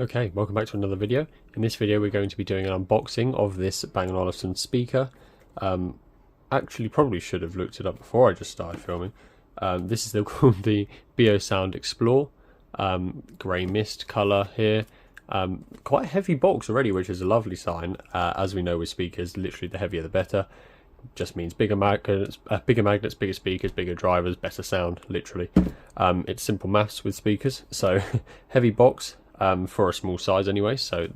Okay, welcome back to another video. In this video we're going to be doing an unboxing of this Bang & Olufsen speaker. Actually probably should have looked it up before I just started filming. This is called the Beosound Explore. Grey mist colour here. Quite a heavy box already, which is a lovely sign. As we know with speakers, literally the heavier the better. Just means bigger magnets, bigger speakers, bigger drivers, better sound, literally. It's simple maths with speakers, so heavy box. For a small size anyway, so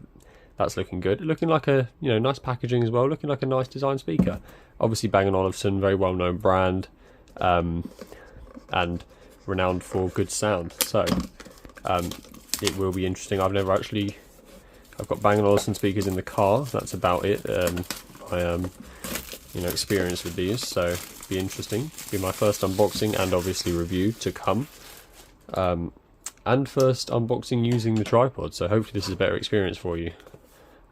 that's looking good. Looking like a nice packaging as well. Looking like a nice design speaker. Obviously Bang & Olufsen, very well known brand, and renowned for good sound. So it will be interesting. I've got Bang & Olufsen speakers in the car. That's about it. I experience with these, so it'll be interesting. Be my first unboxing and obviously review to come. And first unboxing using the tripod, so hopefully this is a better experience for you.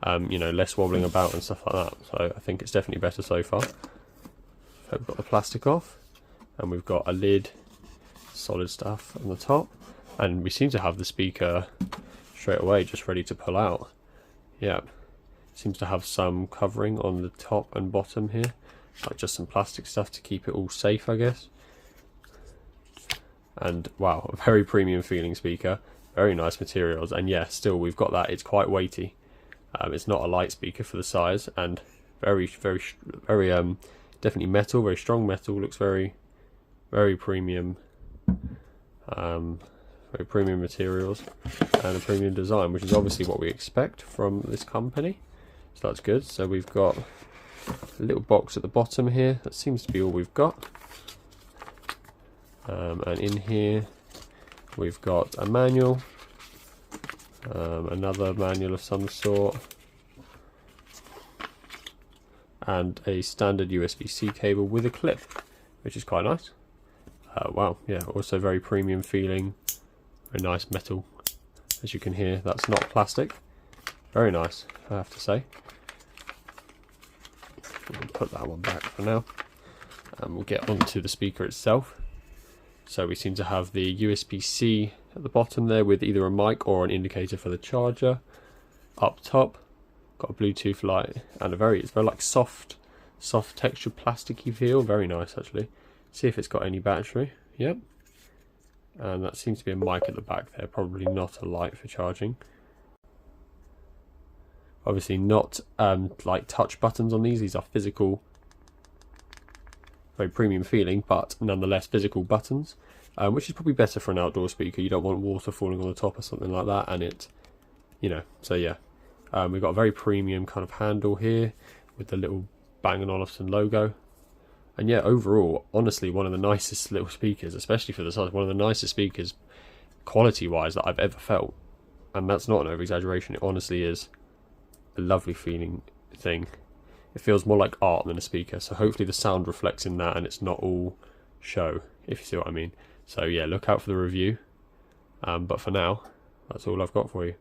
Less wobbling about and stuff like that. So I think it's definitely better so far. We've got the plastic off, and we've got a lid, solid stuff on the top, and we seem to have the speaker straight away just ready to pull out. Yep, seems to have some covering on the top and bottom here, like just some plastic stuff to keep it all safe, I guess. And wow, a very premium feeling speaker, very nice materials, and yeah, still we've got that. It's quite weighty. It's not a light speaker for the size, and very definitely metal, very strong metal. Looks very premium, very premium materials and a premium design, which is obviously what we expect from this company. So that's good. So we've got a little box at the bottom here. That seems to be all we've got. And in here we've got a manual, another manual of some sort, and a standard USB-C cable with a clip, which is quite nice. Wow, yeah, also very premium feeling, very nice metal, as you can hear. That's not plastic. Very nice, I have to say. We'll put that one back for now, and we'll get onto the speaker itself. So we seem to have the USB-C at the bottom there with either a mic or an indicator for the charger. Up top, got a Bluetooth light and it's very like soft textured plasticky feel. Very nice actually. See if it's got any battery. Yep. And that seems to be a mic at the back there, probably not a light for charging. Obviously not like touch buttons on these. These are physical, very premium feeling, but nonetheless physical buttons, which is probably better for an outdoor speaker. You don't want water falling on the top or something like that, and so yeah. We've got a very premium kind of handle here with the little Bang & Olufsen logo, and yeah, overall, honestly, one of the nicest little speakers, especially for the size, one of the nicest speakers quality wise that I've ever felt, and that's not an over exaggeration. It honestly is a lovely feeling thing. It feels more like art than a speaker, so hopefully the sound reflects in that and it's not all show, if you see what I mean. So yeah, look out for the review. But for now, that's all I've got for you.